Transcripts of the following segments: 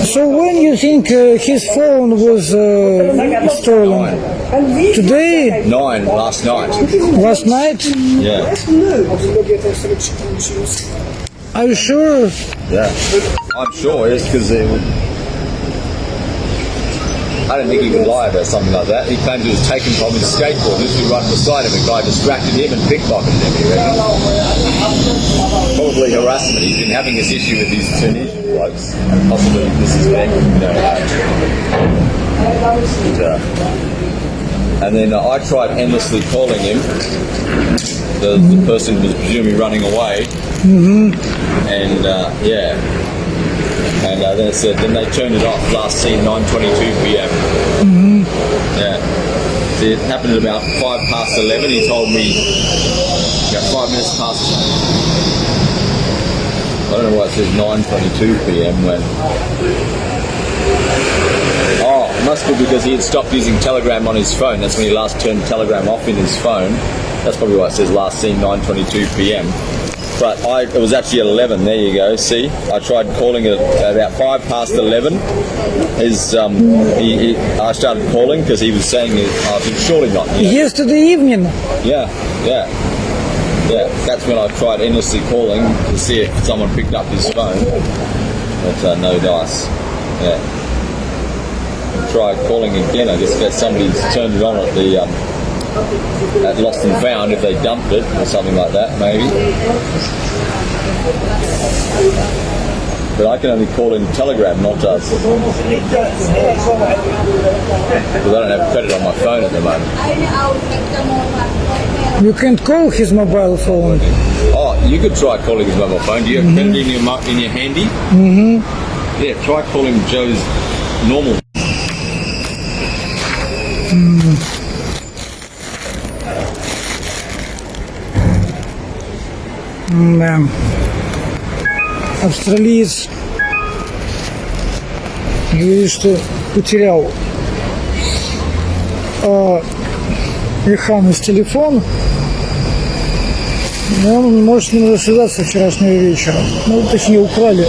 So when you think his phone was stolen? Today? 9 last night. Last night? Yeah. Are you sure? Yeah. I'm sure, yes, because I don't think he would lie about something like that. He claimed it was taken from his skateboard. This was right beside him. A guy distracted him and pickpocketed him, he reckons. Probably harassment. He's been having this issue with these Tunisian blokes. And possibly this is them, and then I tried endlessly calling him. The person was presumably running away. And yeah. And then it said, then they turned it off. Last seen 9:22 p.m. Yeah. So it happened at about 11:05. He told me about 5 minutes past. I don't know why it says 9:22 p.m. when. Oh, it must be because he had stopped using Telegram on his phone. That's when he last turned Telegram off in his phone. That's probably why it says last seen 9:22 p.m. But it was actually at 11. There you go. See, I tried calling it at about 11:05. I started calling because he was saying, surely not. You know? Yesterday evening. Yeah. That's when I tried endlessly calling to see if someone picked up his phone. But no dice. Yeah. I tried calling again. I guess somebody's turned it on at the. At Lost and Found if they dumped it or something like that, maybe. But I can only call in Telegram, not us. Because I don't have credit on my phone at the moment. You can't call his mobile phone. Oh, you could try calling his mobile phone. Do you have credit in your handy? Yeah, try calling Joe's normal. Да. Австралиец говорит, что потерял Иханус телефон, и он не может с ним связаться вчерашнего вечера. Ну, точнее, украли.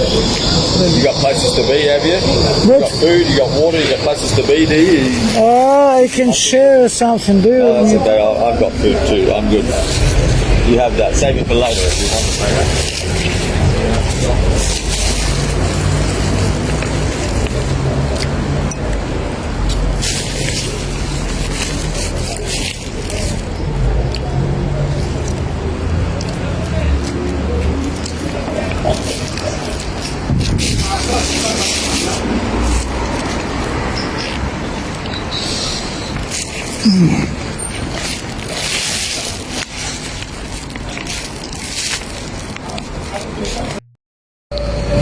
You got places to be, have you? What? You got food, you got water, you got places to be, do you? I can share something, do you? That's okay, I've got food too, I'm good. You have that. Save it for later if you want.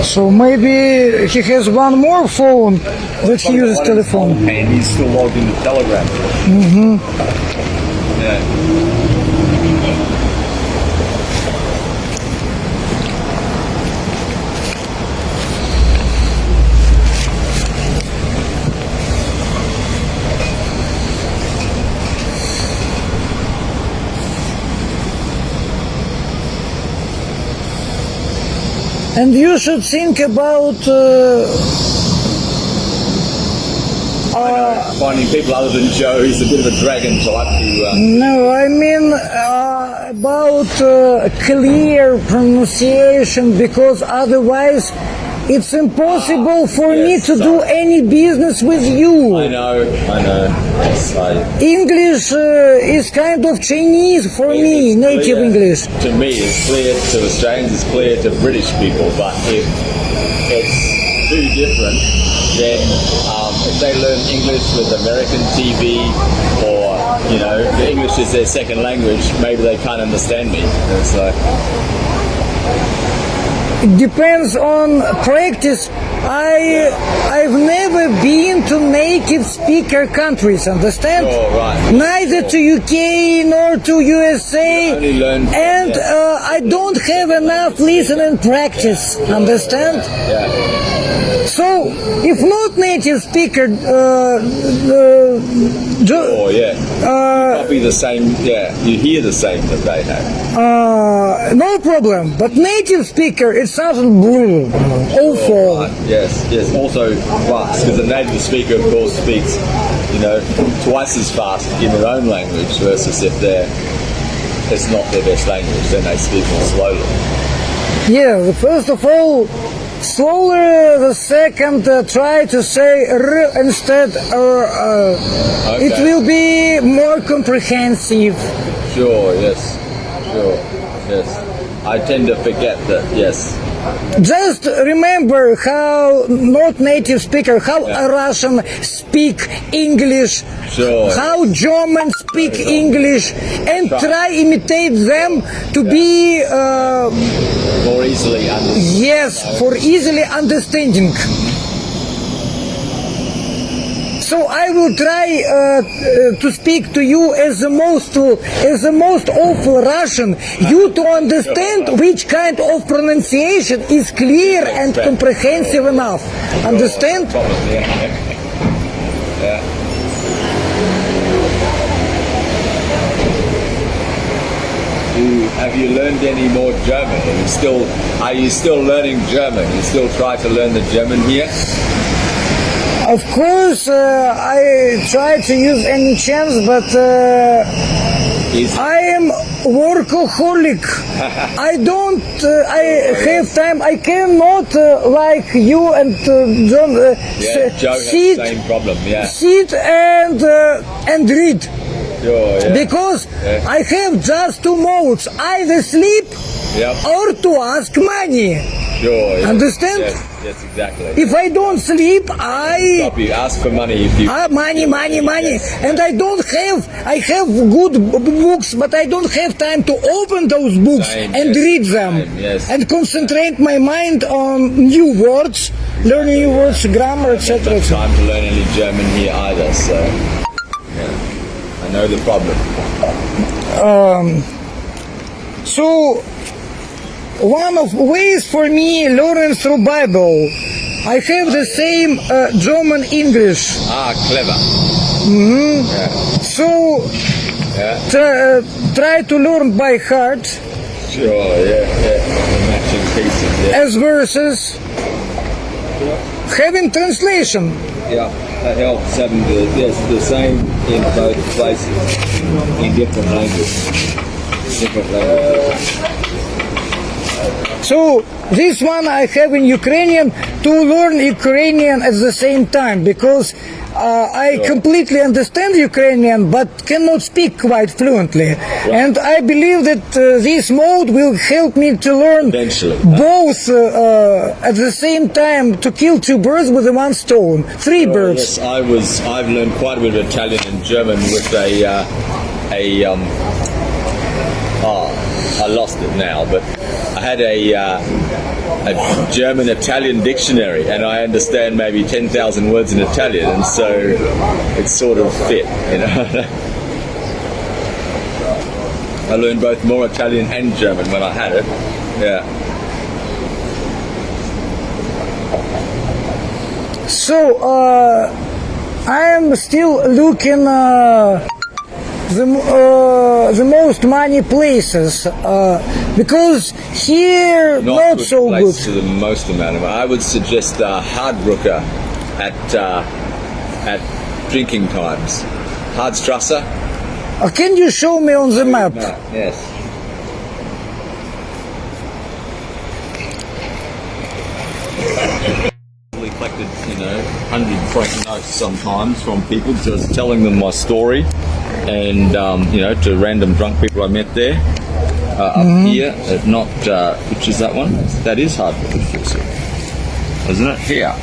So maybe he has one more phone that he uses telephone. And he's still logged into Telegram. Yeah. And you should think about Finding people other than Joe. He's a bit of a dragon type. No, I mean about clear pronunciation, because otherwise it's impossible for me to do any business with you. I know. Yes, English is kind of Chinese for me, native English. To me, it's clear to Australians, it's clear to British people, but if it's too different, then if they learn English with American TV, or, the English is their second language, maybe they can't understand me. And so, it depends on practice. I've never been to native speaker countries, understand? Oh, right. Neither to UK nor to USA, only learn, and I don't have enough listening practice, understand? Yeah. So, if not native speaker, Oh yeah. You copy the same. Yeah, you hear the same that they have. no problem. But native speaker, it sounds awful. Right. Yes. Yes. Also fast, because the native speaker, of course, speaks, twice as fast in their own language versus if it's not their best language, then they speak more slowly. Yeah, first of all, slowly. The second, try to say r instead. Okay. It will be more comprehensive. Sure. Yes. Sure. Yes. I tend to forget that. Yes. Just remember how not native speaker, how a Russian speak English, Sure. how German speak English, and try imitate them to be More easily understood. yes, for easily understanding. So I will try to speak to you as the most awful Russian. You to understand which kind of pronunciation is clear and comprehensive enough. Understand? Problem, yeah. Yeah. Have you learned any more German? Are you still learning German? You still try to learn the German here? Of course, I try to use any chance, but I am workaholic. I don't. I have time. I cannot like you and John Joe has the same problem. Yeah. sit and read. Sure, yeah. Because I have just two modes: either sleep Yep. or to ask money. Sure. Yeah. Understand? Yes, exactly. If I don't sleep, I Stop you. Ask for money if you. money, and I have good books, but I don't have time to open those books Same, and yes, read them same, yes. and concentrate my mind on new words, learning new words, grammar, etc. Not time to learn any German here either, so yeah. I know the problem. So one of ways for me learning through Bible, I have the same German English. Ah, clever. Yeah. So Yeah. try to learn by heart Sure. Yeah. Yeah. The matching pieces. Yeah. as verses, having translation. Yeah. That helps having the same in both places in different languages. So this one I have in Ukrainian to learn Ukrainian at the same time, because I completely understand Ukrainian but cannot speak quite fluently. And I believe that this mode will help me to learn Eventually. both at the same time, to kill two birds with one stone. Three birds. Yes, I've learned quite a bit of Italian and German with I lost it now, but I had a German-Italian dictionary, and I understand maybe 10,000 words in Italian, and so it sort of fit, I learned both more Italian and German when I had it. Yeah. So I am still looking the most money places because here not good so place good. to the most amount of money. I would suggest Hardbrooker at drinking times. Hardstrasse. Can you show me on the map? Yes. Collected, 100 franc notes sometimes from people, just telling them my story, and to random drunk people I met there. Up here, not which is that one? That is Hardwood, isn't it? Here,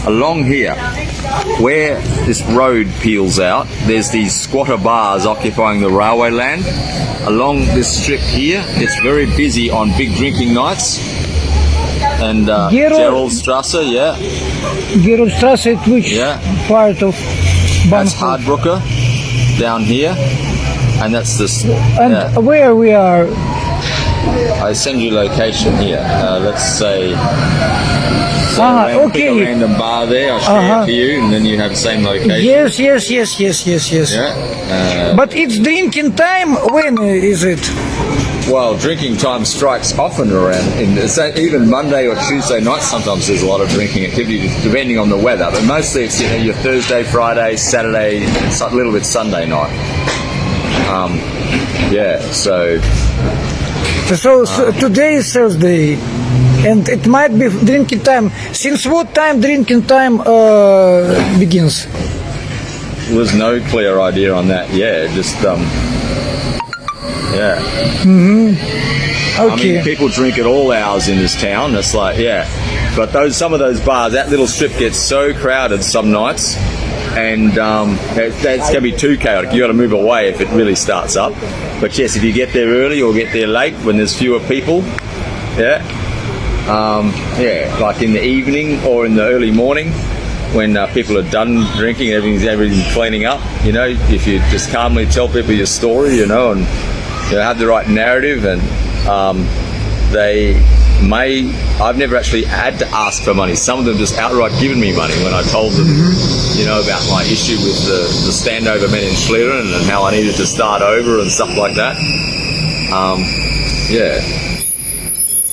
along here, where this road peels out, there's these squatter bars occupying the railway land. Along this strip here, it's very busy on big drinking nights. And Geraldstrasse, yeah. Geraldstrasse, which part of That's Bamford? Hardbrooker down here, and that's this. And where we are? I send you location here. Let's say So pick a random bar there, I'll share it to you, and then you have the same location. Yes. Yeah. But it's drinking time. When is it? Well, drinking time strikes often around, even Monday or Tuesday night, sometimes there's a lot of drinking activity depending on the weather, but mostly it's your Thursday, Friday, Saturday, it's a little bit Sunday night. So today is Thursday, and it might be drinking time. Since what time drinking time begins? There's no clear idea on that. Yeah, just yeah. Okay. I mean, people drink at all hours in this town. It's like, but some of those bars, that little strip gets so crowded some nights, and that's going to be too chaotic. You got to move away if it really starts up. But yes, if you get there early or get there late when there's fewer people, like in the evening or in the early morning when people are done drinking, everything's cleaning up. You know, if you just calmly tell people your story, and have the right narrative, and I've never actually had to ask for money. Some of them just outright given me money when I told them, about my issue with the standover men in Schlieren and how I needed to start over and stuff like that.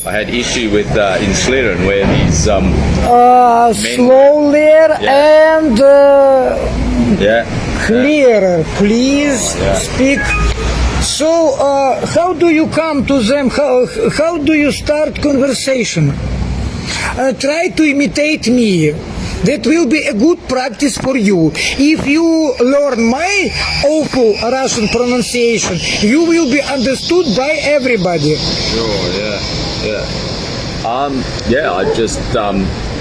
I had issue with in Schlieren where these slowly and clearer, please speak. So, how do you come to them? How do you start conversation? Try to imitate me. That will be a good practice for you. If you learn my awful Russian pronunciation, you will be understood by everybody. Sure, I just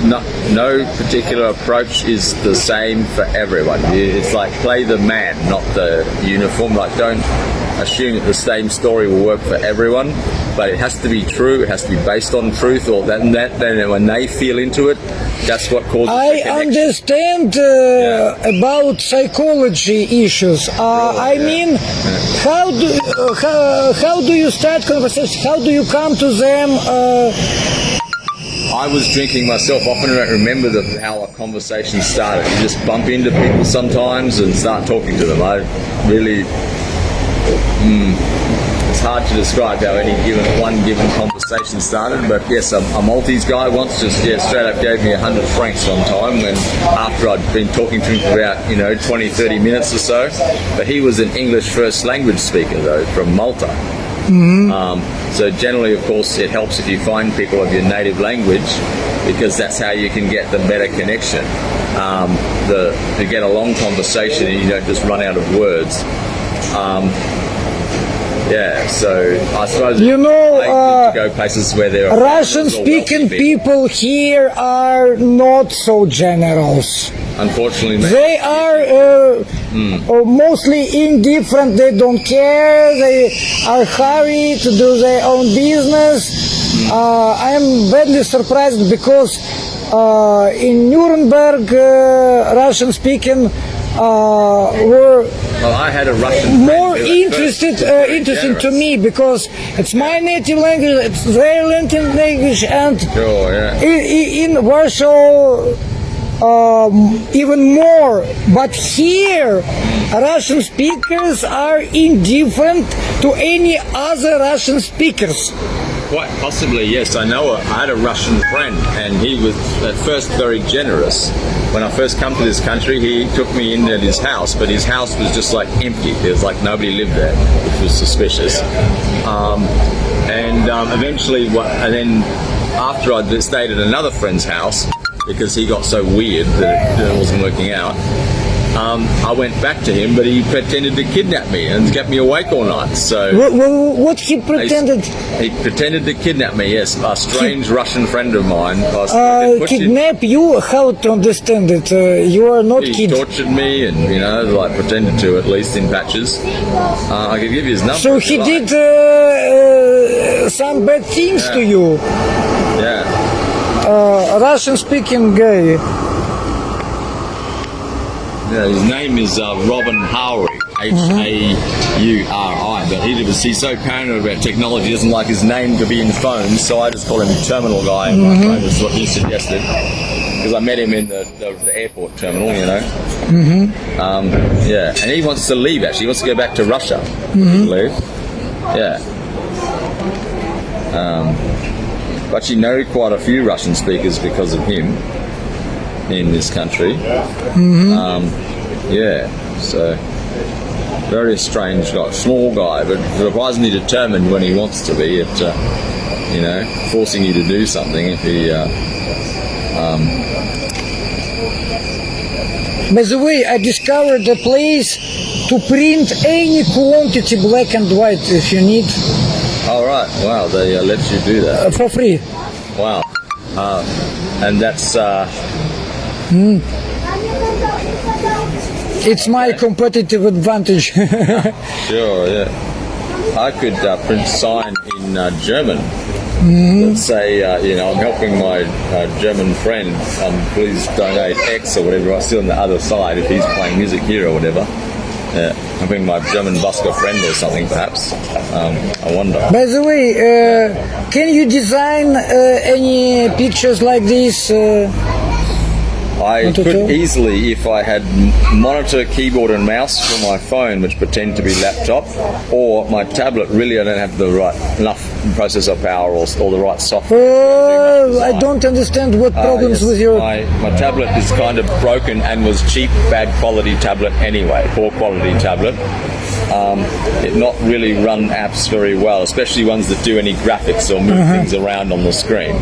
no particular approach is the same for everyone. It's like play the man, not the uniform. Like don't assume that the same story will work for everyone, but it has to be true. It has to be based on truth, or then when they feel into it, that's what causes the connection. Understand about psychology issues. I mean, how do you start conversation? How do you come to them? I was drinking myself. Often I don't remember how a conversation started. You just bump into people sometimes and start talking to them. I really. It's hard to describe how any given conversation started, but yes, a Maltese guy once just straight up gave me 100 francs one time when after I'd been talking to him for about 20-30 minutes or so. But he was an English first language speaker though from Malta. So generally, of course, it helps if you find people of your native language, because that's how you can get the better connection. To get a long conversation and you don't just run out of words. So I suppose I need to go places where there are Russian-speaking people here are not so generous. Unfortunately, they are mostly indifferent. They don't care. They are hurried to do their own business. I am badly surprised because in Nuremberg, Russian-speaking were I had a Russian more interesting to me because it's my native language, it's their native language, and in Warsaw even more. But here, Russian speakers are indifferent to any other Russian speakers. Quite possibly, yes. I had a Russian friend, and he was at first very generous. When I first come to this country, he took me in at his house, but his house was just like empty. There was like nobody lived there, which was suspicious. Eventually, and then after I stayed at another friend's house, because he got so weird that it wasn't working out, I went back to him, but he pretended to kidnap me and kept me awake all night. So what he pretended? He pretended to kidnap me. Yes, a strange Russian friend of mine. Kidnap you? How to understand it? You are not He tortured me, and pretended to, at least in patches. I could give you his number. So he did some bad things to you. Yeah. Russian-speaking guy. Yeah, his name is Robin Howry, Hauri, but he's so paranoid about technology, he doesn't like his name to be in phones, so I just call him Terminal Guy, and my phone was what he suggested, because I met him in the airport terminal, you know. Yeah, and he wants to leave, actually. He wants to go back to Russia. Leave. Yeah. But you know quite a few Russian speakers because of him in this country. Yeah, so very strange guy, small guy, but surprisingly determined when he wants to be at, you know, forcing you to do something if he... By the way, I discovered a place to print any quantity black and white if you need. All right, wow, they let you do that. For free. Wow. And that's... It's my competitive advantage. Sure, yeah. I could print sign in German. Let's say, you know, I'm helping my German friend, please donate X or whatever. I'm still on the other side if he's playing music here or whatever. Yeah, I'm bringing my German busker friend or something, perhaps. I wonder. By the way, can you design any pictures like this? I could easily, if I had monitor, keyboard and mouse for my phone, which pretend to be laptop, or my tablet, really I don't have the right enough processor power or the right software. I don't understand what problems with your... My tablet is kind of broken and was cheap, bad quality tablet anyway, poor quality tablet. It not really run apps very well, especially ones that do any graphics or move things around on the screen.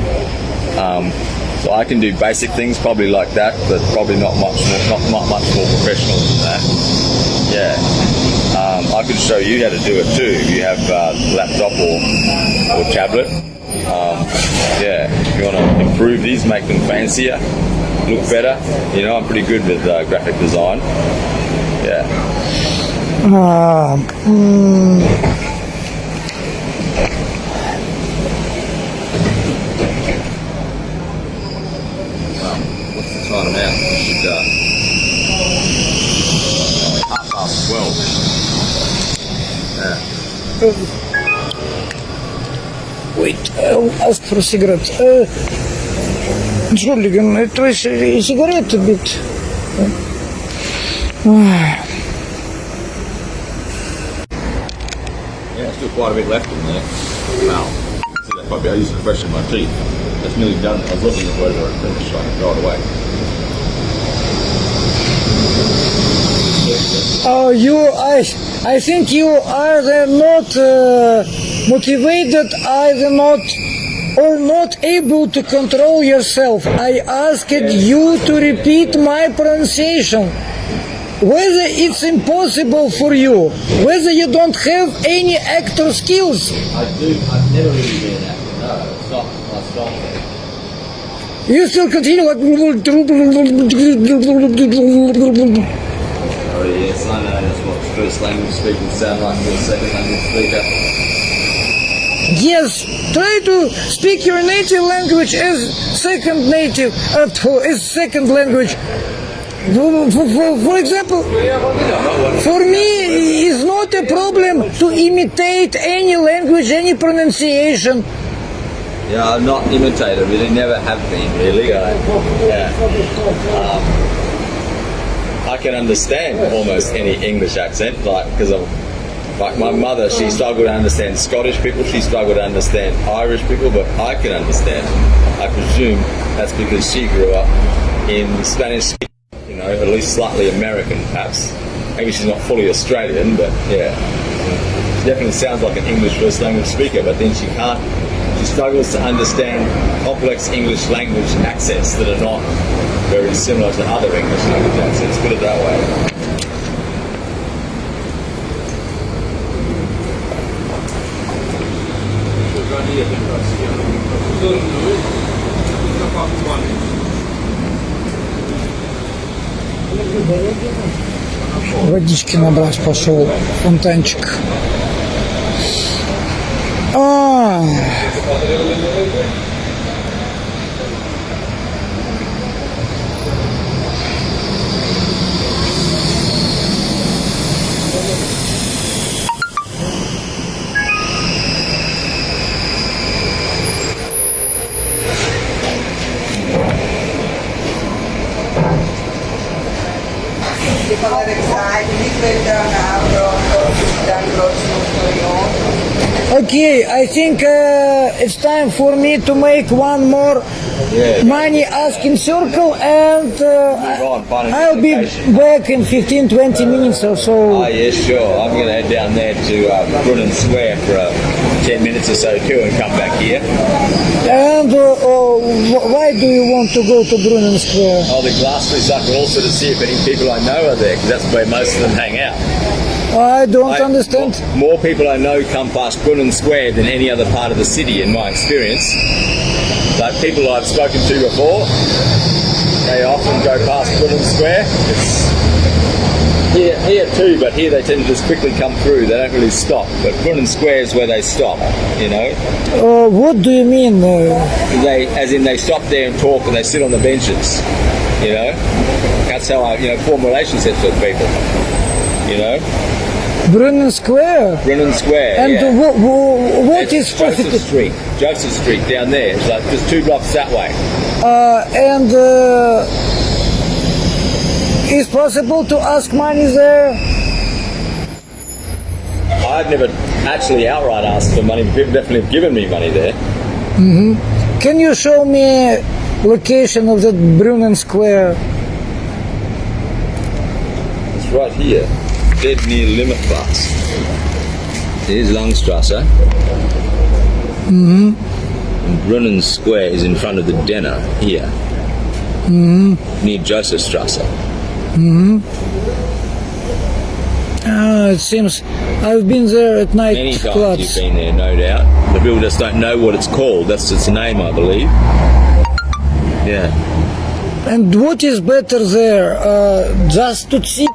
So I can do basic things probably like that, but probably not much more professional than that. Yeah. I could show you how to do it too if you have laptop or tablet. Yeah, if you want to improve these, make them fancier, look better. You know, I'm pretty good with graphic design. Yeah. Time now. Should, 12:30. Yeah. Wait, I'll ask for a cigarette. Entschuldigung, it was a cigarette a bit. Yeah, still quite a bit left in there. Wow. See that probably I used to freshen my teeth. That's nearly done. I was looking at whether I finished so I can throw it away. Oh, I think you are not motivated, either not or not able to control yourself. I asked you to repeat my pronunciation. Whether it's impossible for you, whether you don't have any actor skills. I do. I've never really been an actor. No, it's not my strong thing. You still continue like... Oh yes, I know that's what first language speakers sound like for a second language speaker. Yes, try to speak your native language as second language. For example, for me, it's not a problem to imitate any language, any pronunciation. Yeah, I'm not imitator, really, never have been, really. I can understand almost any English accent, because my mother, she struggled to understand Scottish people, she struggled to understand Irish people, but I can understand. I presume that's because she grew up in Spanish, you know, at least slightly American, perhaps. Maybe she's not fully Australian, but yeah. She definitely sounds like an English first language speaker, but then she struggles to understand complex English language accents that are not very similar to other English language accents, put it that way. Водички набрать пошел, фонтанчик. Okay, I think it's time for me to make one more money asking circle, and I'll be back in 15-20 minutes or so. Oh, yeah, sure. I'm going to head down there to Brunnen Square for 10 minutes or so too and come back here. And why do you want to go to Brunnen Square? Oh, the glassmaker, also to see if any people I know are there, because that's where most of them hang out. I don't understand. More people I know come past Brunnen Square than any other part of the city, in my experience. Like people I've spoken to before, they often go past Brunnen Square. It's here too, but here they tend to just quickly come through. They don't really stop. But Brunnen Square is where they stop, you know. What do you mean? They stop there and talk, and they sit on the benches, you know. That's how I, form relationships with people, you know. Brunnen Square? Brunnen Square, and yeah. What is Joseph Street? Joseph Street, down there. It's like just 2 blocks that way. And is possible to ask money there? I've never actually outright asked for money, but people definitely have given me money there. Mm-hmm. Can you show me location of that Brunnen Square? It's right here. Dead near Limitplatz. Here's Langstrasse. Mm-hmm. And Brunnen Square is in front of the Denner here. Mm-hmm. Near Josephstrasse. Mm-hmm. It seems I've been there at night. Many times clubs. you've been there, no doubt. The people just don't know what it's called. That's its name, I believe. Yeah. And what is better there? Just to sit?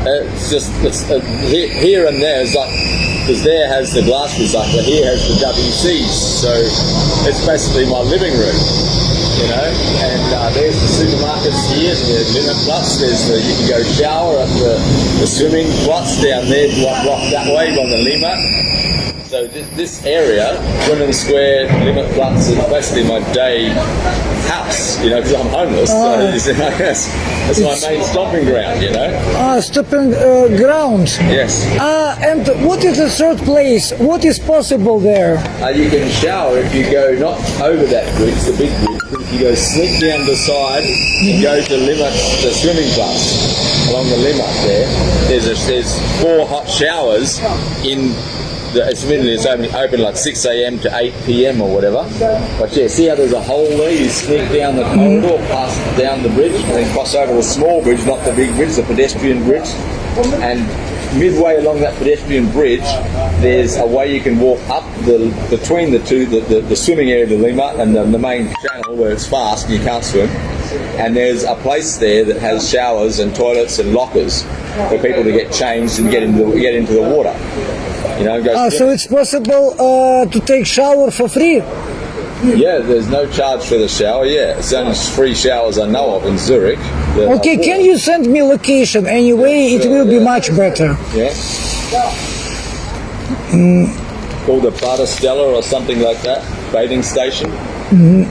It's just here and there. It's like, because there has the glass recycler, here has the WCs. So it's basically my living room, you know. And there's the supermarkets here, the Limitplatz. You can go shower at the swimming plots down there, block that way on the Lima. So this area, Brunnen Square, Limitplatz, is basically my day house, you know, because I'm homeless. So that's my main stomping ground, you know. Stopping ground. Yes. And what is the third place? What is possible there? You can shower if you go not over that bridge, the big bridge, but if you go sneak down the side and go to the swimming place along the Limit there. There's 4 hot showers in. It's only open like 6 a.m. to 8 p.m. or whatever. But yeah, see how there's a hole there? You sneak down the corridor, pass down the bridge, and then cross over the small bridge, not the big bridge, the pedestrian bridge. And midway along that pedestrian bridge, there's a way you can walk up between the two, the swimming area of the Lima and the main channel where it's fast and you can't swim. And there's a place there that has showers and toilets and lockers for people to get changed and get into the water. You know, so it's possible to take shower for free? Yeah, there's no charge for the shower. Yeah, it's only free showers I know of in Zurich. Okay, can you send me location anyway? It will be much better. Yeah. Called the Prada Stella or something like that, bathing station. Mm-hmm.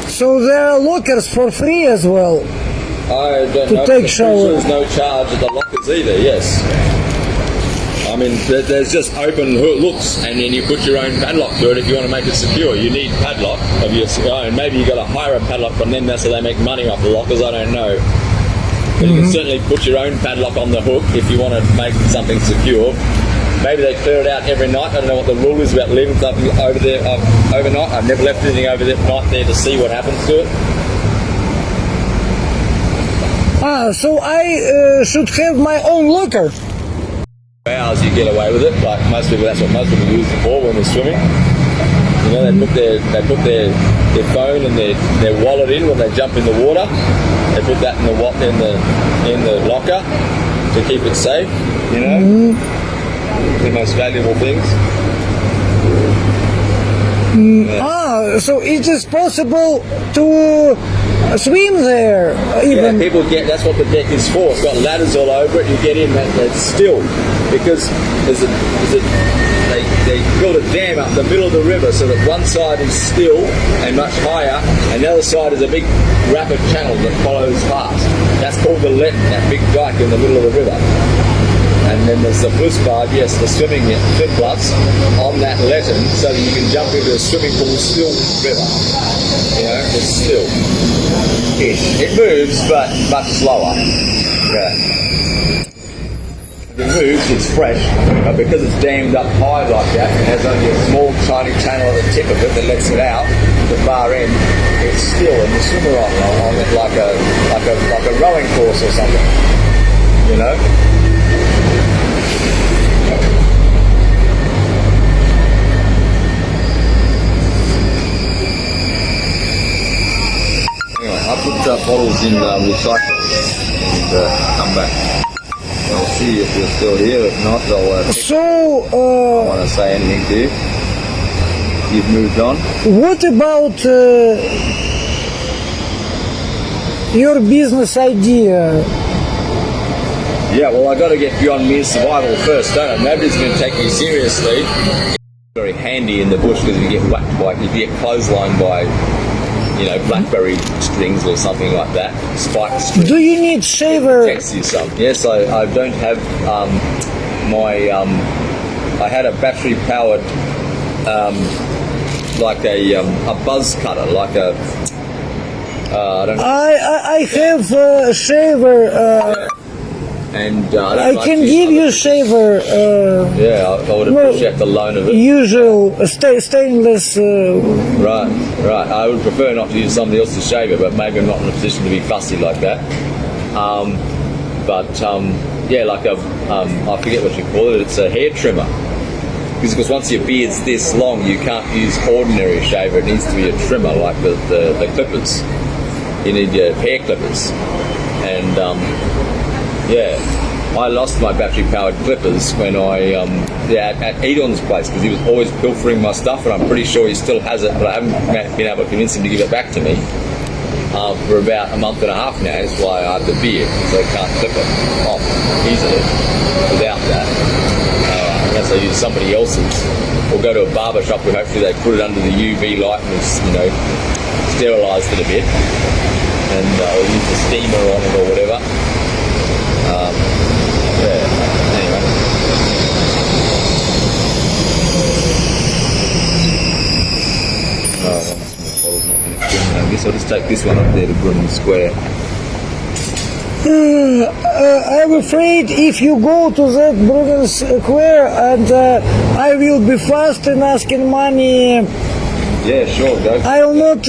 So there are lockers for free as well. I don't to know. Take shower. There's no charge at the lockers either. Yes. I mean, there's just open hooks, and then you put your own padlock to it if you want to make it secure. You need padlock of your own. Maybe you got to hire a padlock from them, so they make money off the lockers. I don't know. But you can certainly put your own padlock on the hook if you want to make something secure. Maybe they clear it out every night. I don't know what the rule is about leaving something over there overnight. I've never left anything over there to see what happens to it. So I should have my own locker. Hours you get away with it. Like most people, that's what most people use it for when they're swimming. You know, they put their phone and their wallet in when they jump in the water. They put that in the locker. to keep it safe, you know. The most valuable things. So it is possible to swim there, even. Yeah, people get, that's what the deck is for. It's got ladders all over it. You get in, that's still, because they built a dam up the middle of the river so that one side is still and much higher, and the other side is a big rapid channel that follows fast. That's called the Letten, that big dike in the middle of the river. And then there's the flussbad, yes, the swim flats on that Letten, so that you can jump into a swimming pool still river. You know, it's still. It moves, but much slower. Yeah. If it moves, it's fresh, but because it's dammed up high like that, it has only a small tiny channel at the tip of it that lets it out the far end. It's still, and you swim on it like a rowing course or something. You know. I put bottles in recycle and come back. I'll see if you're still here. If not, I don't want to say anything to you. You've moved on. What about your business idea? Yeah, well, I got to get beyond mere survival first, don't I? Nobody's going to take me seriously. It's very handy in the bush because if you get whacked by, if you get clotheslined by, you know, blackberry strings or something like that, spike strings. Do you need shaver? Protects you some. Yes, I don't have I had a battery powered like a buzz cutter, like a I don't know. I have a shaver. And I can give you a shaver. Yeah, I would appreciate the loan of it. Usual stainless. Right. I would prefer not to use somebody else's shaver, but maybe I'm not in a position to be fussy like that. Yeah, like I forget what you call it. It's a hair trimmer. Because once your beard's this long, you can't use ordinary shaver. It needs to be a trimmer, like the clippers. You need your hair clippers, and yeah, I lost my battery-powered clippers when I at Edon's place because he was always pilfering my stuff, and I'm pretty sure he still has it, but I haven't been able to convince him to give it back to me for about a month and a half now. That's why I have the beard, so I can't clip it off easily without that. Unless I use somebody else's, or go to a barber shop where hopefully they put it under the UV light and it's, you know, sterilised it a bit, and or use the steamer on it or whatever. Yeah, anyway. I guess I'll just take this one up there to Brunel Square. I'm afraid if you go to that Brunel Square and I will be fast in asking money. Yeah, sure, go. I'll not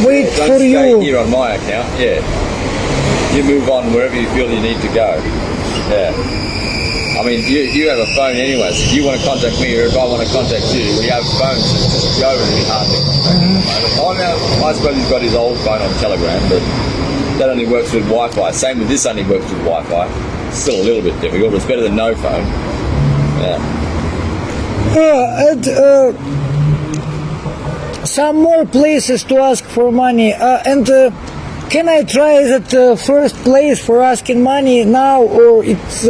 wait Don't for stay you. here on my account, yeah. You move on wherever you feel you need to go. Yeah. I mean, you have a phone anyway, so if you want to contact me or if I want to contact you, we have phones, so just go and be hard to contact. I suppose he's got his old phone on Telegram, but that only works with Wi-Fi. Same with this, only works with Wi-Fi. It's still a little bit difficult, but it's better than no phone. Yeah. And some more places to ask for money. Can I try that first place for asking money now, or it's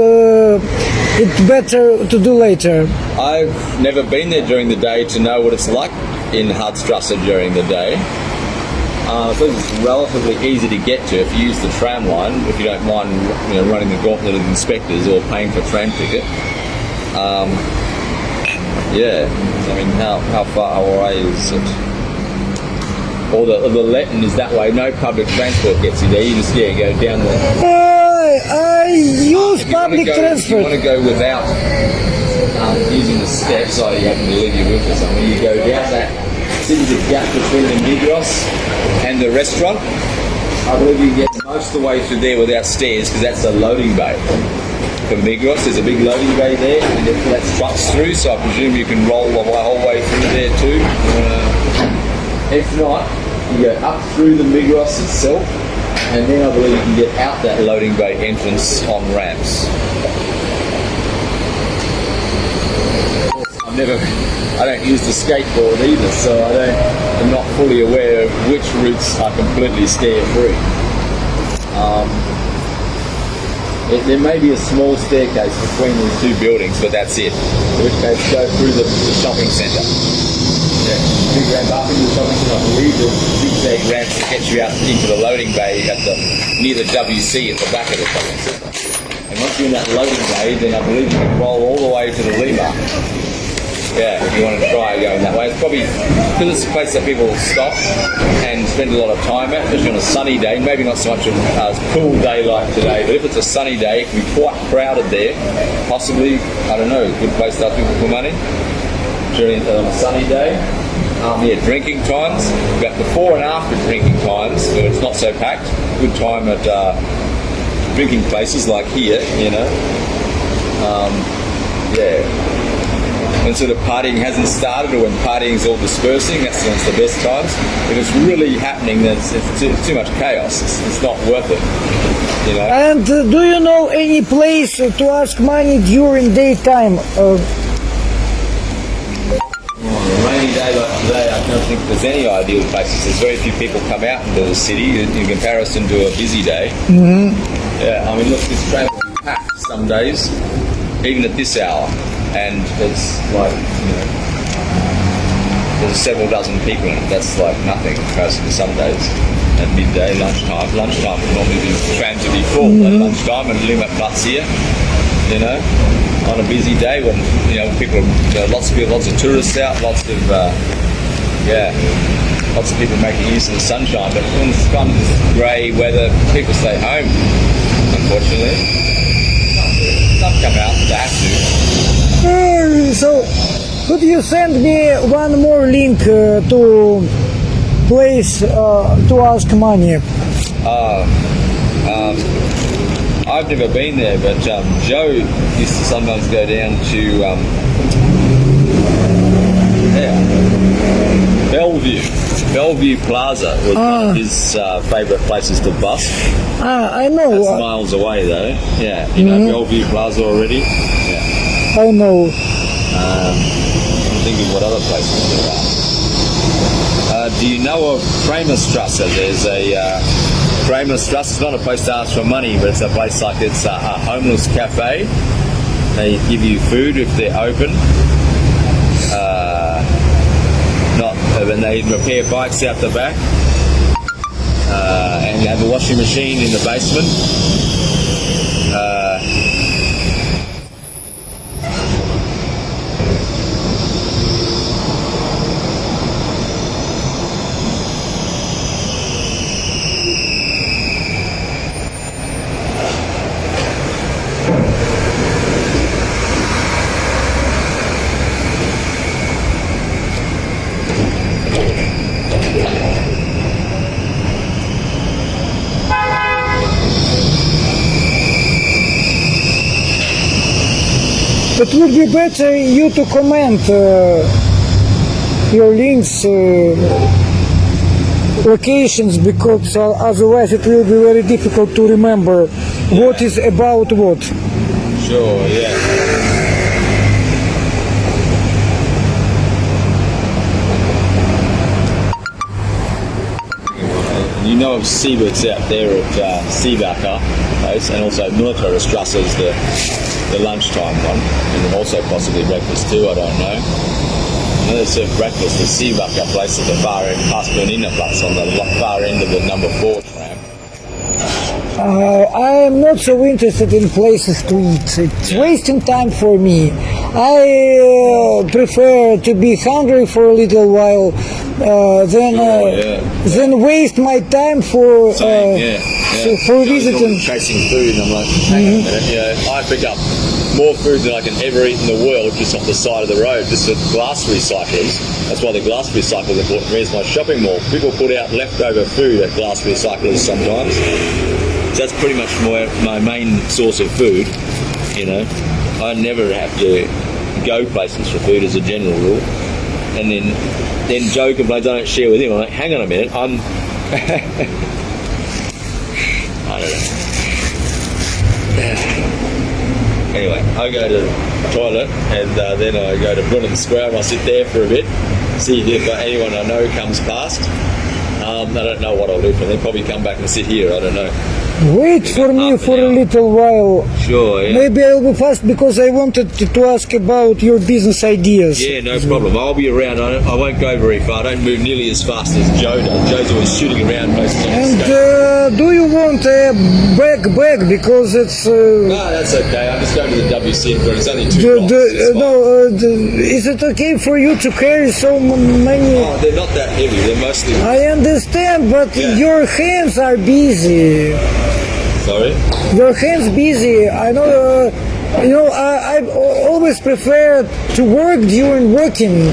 better to do later? I've never been there during the day to know what it's like in Hartstrasse during the day. So it's relatively easy to get to if you use the tram line, if you don't mind, you know, running the gauntlet of inspectors or paying for tram ticket. Yeah, I mean, how far away is it? Or the Letten is that way. No public transport gets you there. You just go down there. I use public transport. If you want to go without using the steps, or you happen to leave your whip or something, you go down that. See the gap between the Migros and the restaurant. I believe you can get most of the way through there without stairs because that's the loading bay for Migros. There's a big loading bay there, and it lets trucks through. So I presume you can roll the whole way through there too. If not, you go up through the Migros itself And then I believe you can get out that loading bay entrance on ramps. I don't use the skateboard either, so I'm not fully aware of which routes are completely scare-free. There may be a small staircase between these two buildings, but that's it. In which case, go through the shopping centre. Yeah, big ramp up into the shopping centre. I believe there's zigzag ramps to get you out into the loading bay near the WC at the back of the shopping centre. And once you're in that loading bay, then I believe you can roll all the way to the Lima. Yeah, if you want to try going that way. It's probably, because it's a place that people stop and spend a lot of time at, especially on a sunny day, maybe not so much a cool day like today, but if it's a sunny day, it can be quite crowded there. Possibly, I don't know, a good place to ask people for money during on a sunny day. Yeah, drinking times, but before and after drinking times, where it's not so packed, good time at drinking places like here, you know. Yeah. When sort of partying hasn't started, or when partying is all dispersing, that's when it's the best times. If it's really happening, then it's too much chaos. It's not worth it, you know. And do you know any place to ask money during daytime? On a rainy day like today, I don't think there's any ideal places. There's very few people come out into the city in comparison to a busy day. Mm-hmm. Yeah, I mean, look, this train will be packed some days, even at this hour. And it's like, you know, there's several dozen people in it. That's like nothing in comparison to some days. At midday, lunchtime. Lunchtime would normally be, trams would be full at lunchtime and limit butts here, you know, on a busy day when, you know, people, lots of tourists out, lots of people making use of the sunshine. But when it's kind of this grey weather, people stay home, unfortunately. Some come out, they have to. So, could you send me one more link to place to ask money? I've never been there, but Joe used to sometimes go down to Bellevue Plaza was one of his favourite places to bust. I know. That's miles away though. Yeah, you know Bellevue Plaza already? Yeah. I know. I'm thinking what other places there are. Do you know of Kramerstrasse? There's a Kramerstrasse. It's not a place to ask for money, but it's a place like it's a homeless cafe. They give you food if they're open. And they repair bikes out the back. And you have a washing machine in the basement. It would be better you to comment your links, locations, because otherwise it will be very difficult to remember what is about what. Sure, yeah. You know of Siebert's out there at Siebacher place, and also Militärstrasse is the lunchtime one, and also possibly breakfast too, I don't know. I know they serve breakfast at Siebacher place at the far end, past Berlinerplatz on the far end of the number 4 tram. I am not so interested in places to eat. It's wasting time for me. I prefer to be hungry for a little while, then waste my time for visiting. Chasing food, and I'm like, hang on a minute, you know, I pick up more food than I can ever eat in the world just off the side of the road, just at glass recyclers. That's why the glass recyclers are important. Where's my shopping mall? People put out leftover food at glass recyclers sometimes. So that's pretty much my main source of food, you know. I never have to go places for food as a general rule. And then Joe complains I don't share with him. I'm like, hang on a minute, I don't know. Anyway, I go to the toilet and then I go to Brunton Square and I sit there for a bit, see if anyone I know comes past. I don't know what I'll do for them. Probably come back and sit here. I don't know. Wait for me for a little while. Sure, yeah. Maybe I'll be fast because I wanted to ask about your business ideas. Yeah, no problem. I'll be around. I won't go very far. I don't move nearly as fast as Joe does. Joe's always shooting around places. And do you want a bag because it's... No, that's okay. I'm just going to the WC for it's only 2 blocks. Is it okay for you to carry so many... Oh, they're not that heavy. They're mostly... I understand, but your hands are busy. Sorry? Your hands busy. I know, I always prefer to work during working.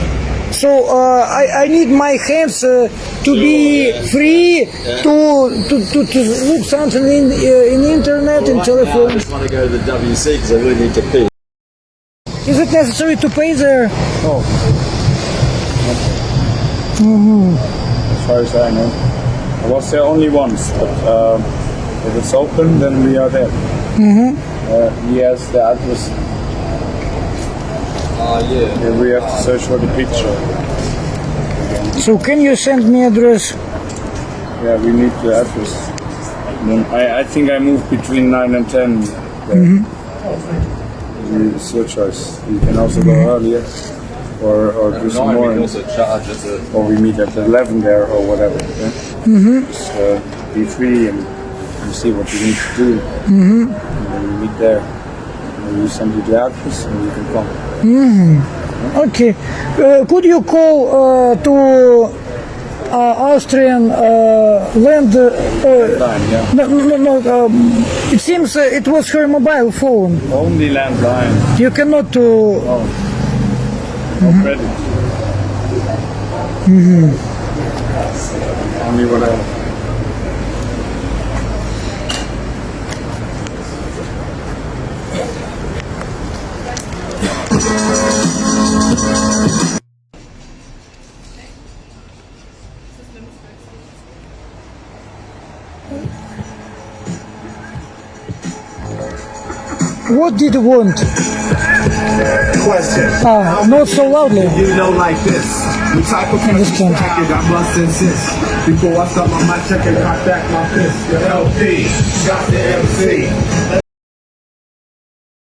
So I need my hands to be free to look something in internet and telephone. I just want to go to the WC because I really need to pee. Is it necessary to pay there? Oh. As far as I know. I was there only once, but if it's open, then we are there. He has the address. Yeah. We have to search for the picture. So can you send me address? Yeah, we need the address. Then I think I moved between 9 and 10. It's your choice. You can also go earlier or do some more. We can also charge at the... Or we meet at 11 there or whatever. Yeah? Just be free and see what you need to do. And then we meet there. And we send you the address and you can come. Okay. Could you call to Austrian land? Landline, yeah. No. It seems it was her mobile phone. Only landline. You cannot. No credit. Only whatever. What did you want? Question. Not so loudly. You know, like this. The type of Understand. package I must insist. Before I start my mic check and cock back my fist. Your LP, got the MC.